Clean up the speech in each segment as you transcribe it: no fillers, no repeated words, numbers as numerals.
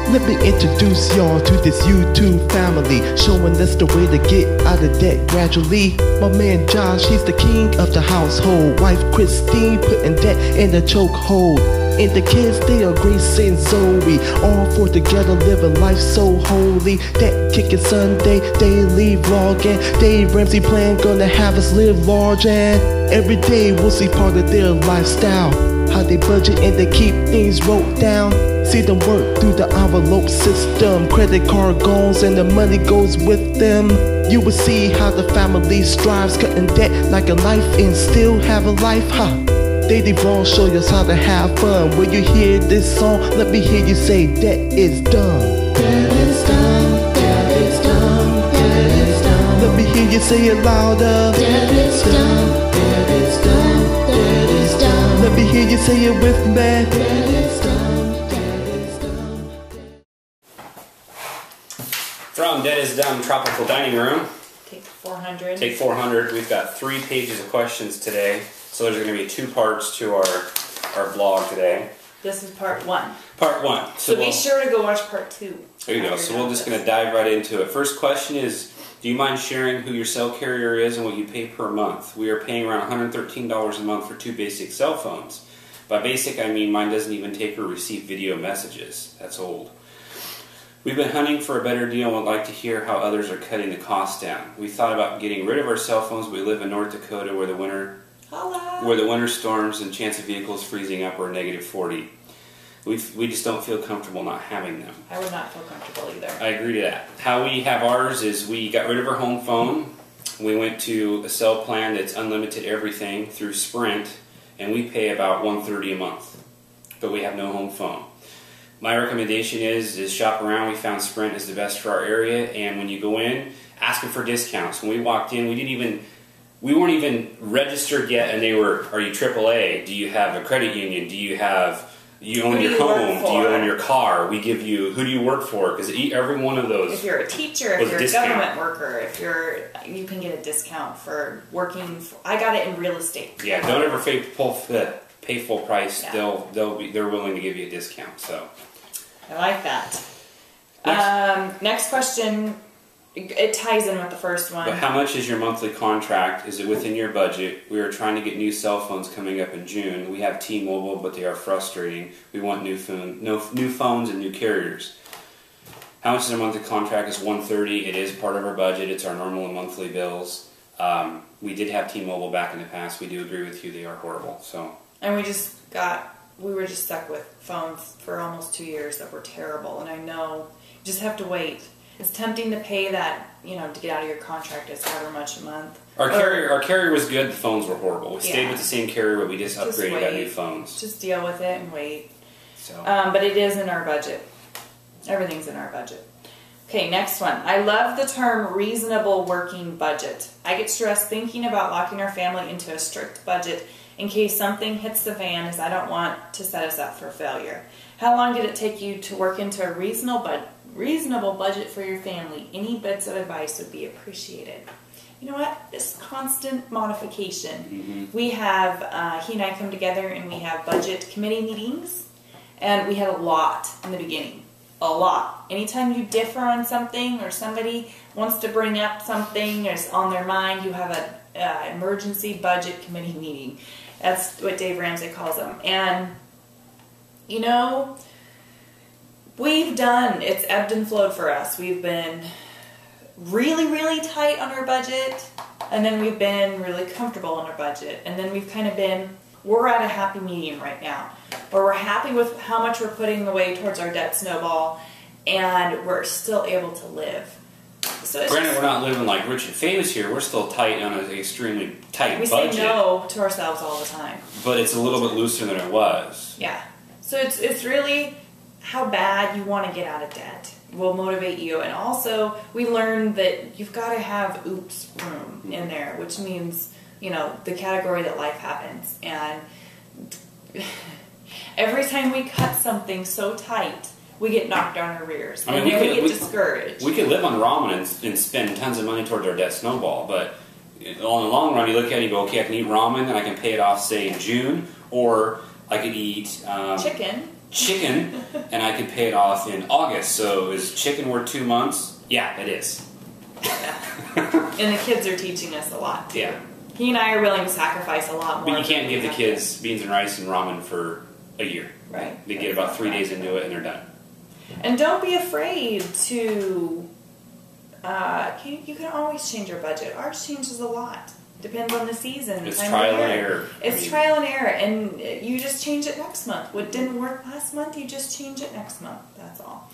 Let me introduce y'all to this YouTube family, showing us the way to get out of debt gradually. My man Josh, he's the king of the household. Wife Christine putting debt in the chokehold. And the kids, they are Grace and Zoe, all four together living life so holy. That Kickin Sunday, daily vlogging. Dave Ramsey plan gonna have us live large, and every day we'll see part of their lifestyle. How they budget and they keep things wrote down. See them work through the envelope system. Credit card goes and the money goes with them. You will see how the family strives, cutting debt like a knife and still have a life, huh? Daily vlog show us how to have fun. When you hear this song, let me hear you say debt is dumb. Debt is dumb, debt is dumb, debt is dumb. Let me hear you say it louder. Debt is dumb, debt is dumb, debt is dumb. Let me hear you say it with me. Debt is dumb, debt is dumb. From Debt is Dumb Tropical Dining Room. Take 400. Take 400. We've got 3 pages of questions today. So there's going to be 2 parts to our vlog today. This is part 1. Part 1. So be sure to go watch part 2. There you go. So we're just going to dive right into it. First question is, do you mind sharing who your cell carrier is and what you pay per month? We are paying around $113 a month for 2 basic cell phones. By basic, I mean mine doesn't even take or receive video messages. That's old. We've been hunting for a better deal and would like to hear how others are cutting the cost down. We thought about getting rid of our cell phones, but we live in North Dakota where the winter storms and chance of vehicles freezing up are -40. We just don't feel comfortable not having them. I would not feel comfortable either. I agree to that. How we have ours is we got rid of our home phone. We went to a cell plan that's unlimited everything through Sprint, and we pay about $130 a month. But we have no home phone. My recommendation is shop around. We found Sprint is the best for our area, and when you go in, ask them for discounts. When we walked in, we weren't even registered yet, and they were, are you AAA? Do you have a credit union? Do you own your home? Do you own your car? We give you, who do you work for? Because every one of those. If you're a teacher, if you're a government worker, you can get a discount for working. I got it in real estate. Yeah, don't ever pay full price. Yeah. They're willing to give you a discount. So. I like that. Next question. It ties in with the first one. But how much is your monthly contract? Is it within your budget? We are trying to get new cell phones coming up in June. We have T-Mobile, but they are frustrating. We want new phones and new carriers. How much is our monthly contract? Is $130. It is part of our budget. It's our normal monthly bills. We did have T-Mobile back in the past. We do agree with you. They are horrible. So. And we were just stuck with phones for almost 2 years that were terrible. And I know you just have to wait. It's tempting to pay that, to get out of your contract. It's however much a month. Our carrier was good. The phones were horrible. We stayed with the same carrier, but we just upgraded and got new phones. Just deal with it and wait. So. But it is in our budget. Everything's in our budget. Okay, next one. I love the term reasonable working budget. I get stressed thinking about locking our family into a strict budget in case something hits the fan, as I don't want to set us up for failure. How long did it take you to work into a reasonable budget for your family? Any bits of advice would be appreciated. You know what? This constant modification. Mm-hmm. We have, he and I come together and we have budget committee meetings, and we had a lot in the beginning. A lot. Anytime you differ on something or somebody wants to bring up something that's on their mind, you have an emergency budget committee meeting. That's what Dave Ramsey calls them. And, it's ebbed and flowed for us. We've been really, really tight on our budget, and then we've been really comfortable on our budget, and then we've kind of we're at a happy medium right now, where we're happy with how much we're putting away towards our debt snowball, and we're still able to live. So granted, we're not living like rich and famous here. We're still tight on an extremely tight budget. We say no to ourselves all the time. But it's a little bit looser than it was. Yeah. So it's really how bad you want to get out of debt will motivate you. And also, we learned that you've got to have oops room in there, which means, the category that life happens. And every time we cut something so tight, we get knocked on our rears. And we get discouraged. We could live on ramen and spend tons of money towards our debt snowball, but in the long run, you look at it and you go, okay, I can eat ramen and I can pay it off, say, in June, or I could eat chicken. chicken, and I could pay it off in August. So is chicken worth 2 months? Yeah, it is. And the kids are teaching us a lot too. Yeah. He and I are willing to sacrifice a lot more. But you can't give the kids beans and rice and ramen for a year. Right. They get about 3 days into it and they're done. And don't be afraid to. You can always change your budget. Ours changes a lot. Depends on the season. It's trial and error. It's trial and error, and you just change it next month. What didn't work last month, you just change it next month. That's all.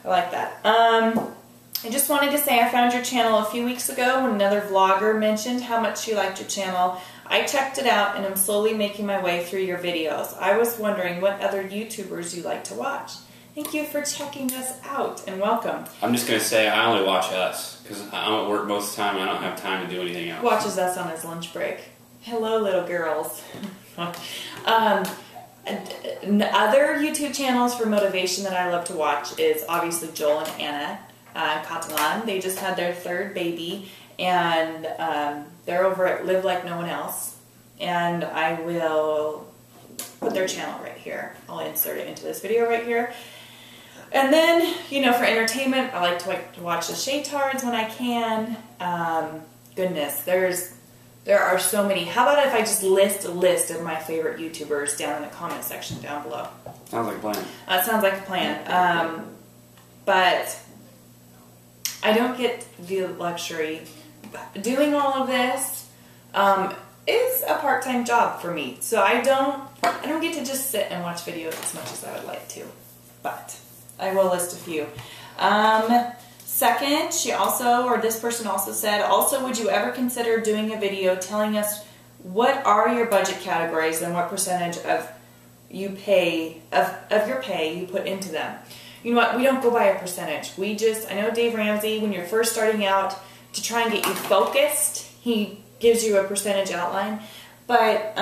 I like that. I just wanted to say I found your channel a few weeks ago when another vlogger mentioned how much she liked your channel. I checked it out and I'm slowly making my way through your videos. I was wondering what other YouTubers you like to watch. Thank you for checking us out and welcome. I'm just going to say I only watch us because I'm at work most of the time and I don't have time to do anything else. Watches us on his lunch break. Hello, little girls. Other YouTube channels for motivation that I love to watch is obviously Joel and Anna Catalan. They just had their third baby, and they're over at Live Like No One Else. And I will put their channel right here. I'll insert it into this video right here. And then, you know, for entertainment, I like to watch the Shaytards when I can. Goodness, there are so many. How about if I just list a list of my favorite YouTubers down in the comment section down below? Sounds like a plan. Sounds like a plan. But I don't get the luxury. Doing all of this is a part-time job for me. So I don't get to just sit and watch videos as much as I would like to. But I will list a few. Second, this person also said, also, would you ever consider doing a video telling us what are your budget categories and what percentage of your pay you put into them? You know what? We don't go by a percentage. I know Dave Ramsey, when you're first starting out, to try and get you focused, he gives you a percentage outline. But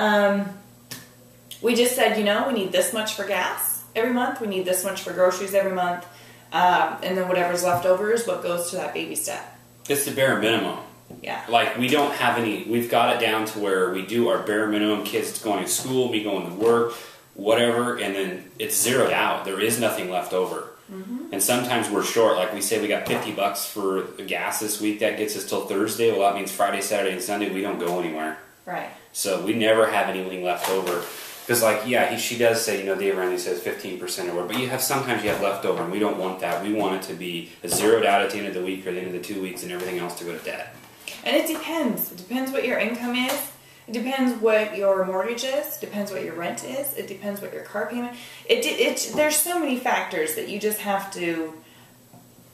we just said, you know, we need this much for gas every month. We need this much for groceries every month. And then whatever's left over is what goes to that baby step. It's the bare minimum. Yeah. Like, we don't have we've got it down to where we do our bare minimum. Kids going to school, me going to work, whatever, and then it's zeroed out. There is nothing left over. Mm-hmm. And sometimes we're short. Like, we say we got $50 for gas this week. That gets us till Thursday. Well, that means Friday, Saturday, and Sunday we don't go anywhere. Right. So we never have anything left over. Because, like, yeah, she does say, you know, Dave Ramsey says 15% or whatever, but sometimes you have leftover, and we don't want that. We want it to be zeroed out at the end of the week or the end of the 2 weeks and everything else to go to debt. And it depends. It depends what your income is. It depends what your mortgage is. It depends what your rent is. It depends what your car payment. There's so many factors that you just have to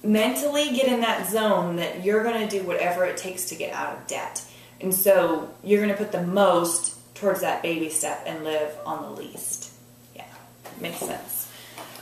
mentally get in that zone that you're going to do whatever it takes to get out of debt. And so you're going to put the most towards that baby step and live on the least. Yeah, makes sense.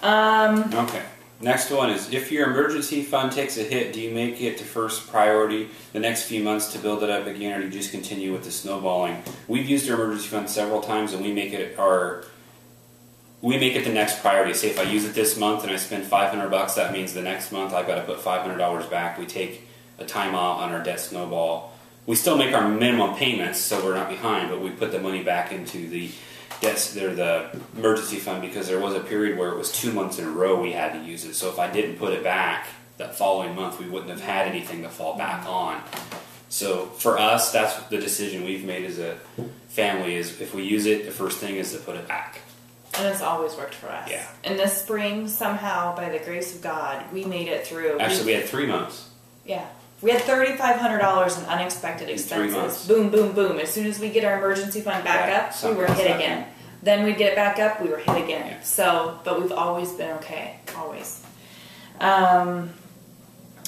Okay. Next one is, if your emergency fund takes a hit, do you make it the first priority the next few months to build it up again, or do you just continue with the snowballing? We've used our emergency fund several times, and we make it the next priority. Say if I use it this month and I spend $500, that means the next month I've got to put $500 back. We take a time out on our debt snowball. We still make our minimum payments, so we're not behind, but we put the money back into the emergency fund, because there was a period where it was 2 months in a row we had to use it. So if I didn't put it back that following month, we wouldn't have had anything to fall back on. So for us, that's the decision we've made as a family, is if we use it, the first thing is to put it back. And it's always worked for us. Yeah. In the spring, somehow, by the grace of God, we made it through. Actually, we had 3 months. Yeah. We had $3,500 in unexpected expenses. 3 months. Boom, boom, boom. As soon as we get our emergency fund back up, we were hit again. Then we'd get it back up, we were hit again. Yeah. So, but we've always been okay. Always.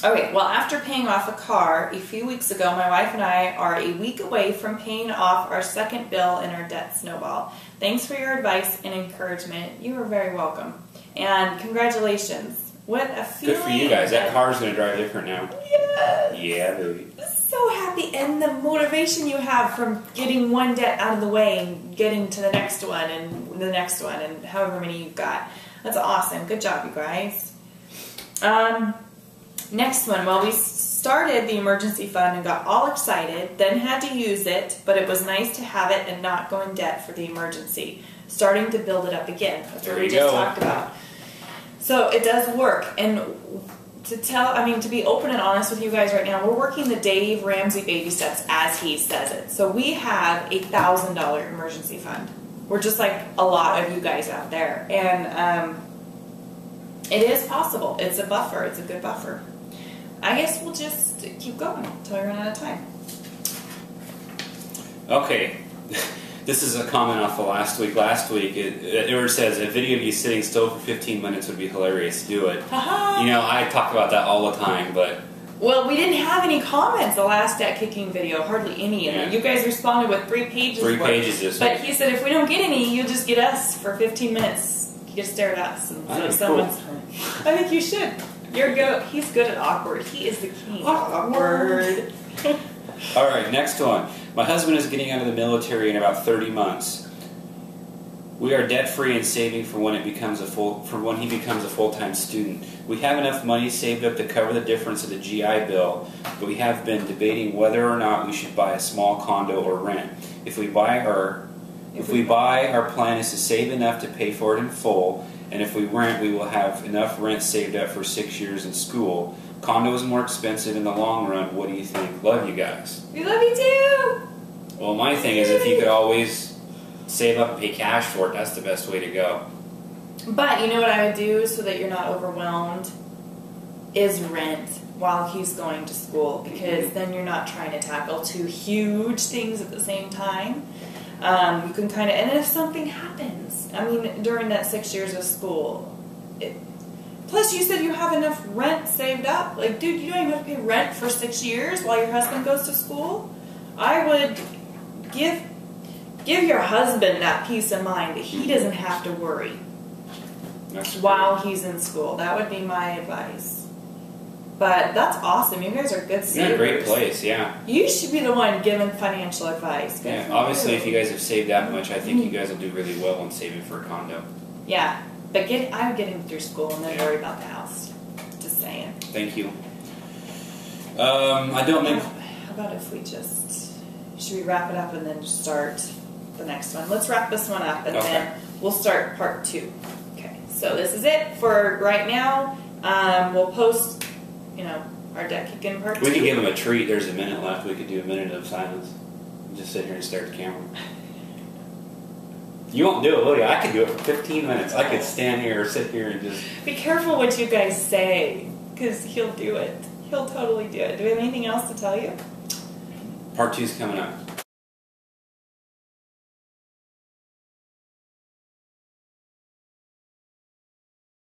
Okay, well, after paying off a car a few weeks ago, my wife and I are a week away from paying off our second bill in our debt snowball. Thanks for your advice and encouragement. You are very welcome. And congratulations. What a feeling. Good for you guys. That car's going to drive different now. Yes. Yeah, baby. So happy. And the motivation you have from getting one debt out of the way and getting to the next one and the next one and however many you've got. That's awesome. Good job, you guys. Next one. Well, we started the emergency fund and got all excited, then had to use it, but it was nice to have it and not go in debt for the emergency. starting to build it up again. That's what There we you just go. talked about. So it does work. And to be open and honest with you guys right now, we're working the Dave Ramsey baby steps as he says it. So we have a $1,000 emergency fund. We're just like a lot of you guys out there. And it is possible. It's a buffer. It's a good buffer. I guess we'll just keep going until we run out of time. Okay. This is a comment off of last week. Last week, it says, a video of you sitting still for 15 minutes would be hilarious. Do it. Haha. You know, I talk about that all the time, but... Well, we didn't have any comments the last Kickin video, hardly any. And Yeah. You guys responded with 3 pages. 3 pages this But week. he said if we don't get any, you'll just get us for 15 minutes. You just stare at us. And I think someone's. I think you should. He's good at awkward. He is the king. Awkward. All right, next one. My husband is getting out of the military in about 30 months. We are debt-free and saving for when he becomes a full-time student. We have enough money saved up to cover the difference of the GI Bill, but we have been debating whether or not we should buy a small condo or rent. If we buy, our plan is to save enough to pay for it in full, and if we rent, we will have enough rent saved up for 6 years in school. Condo is more expensive in the long run. What do you think? Love you guys. We love you too. Well, my thing is, if you could always save up and pay cash for it, that's the best way to go. But you know what I would do so that you're not overwhelmed is rent while he's going to school, because then you're not trying to tackle 2 huge things at the same time. You can kind of, and if something happens, I mean, during that 6 years of school, plus you said you have enough rent saved up. Like, dude, you don't even have to pay rent for 6 years while your husband goes to school. I would give your husband that peace of mind that he doesn't have to worry while he's in school. That would be my advice. But that's awesome. You guys are good savers. You're in a great place, yeah. You should be the one giving financial advice. Good Yeah, for obviously, you. if you guys have saved that much, I think you guys will do really well in saving for a condo. Yeah, but I would get him through school and then Yeah. worry about the house. Just saying. Thank you. I don't make... How about if we should we wrap it up and then just start the next one? Let's wrap this one up and Okay. then we'll start part 2. Okay, so this is it for right now. We'll post, our deck Kickin part 2. We could give them a treat. There's a minute left. We could do a minute of silence. Just sit here and stare at the camera. You won't do it, will you? I could do it for 15 minutes. I could stand here or sit here and just... Be careful what you guys say, because he'll do it. He'll totally do it. Do we have anything else to tell you? Part 2's coming up.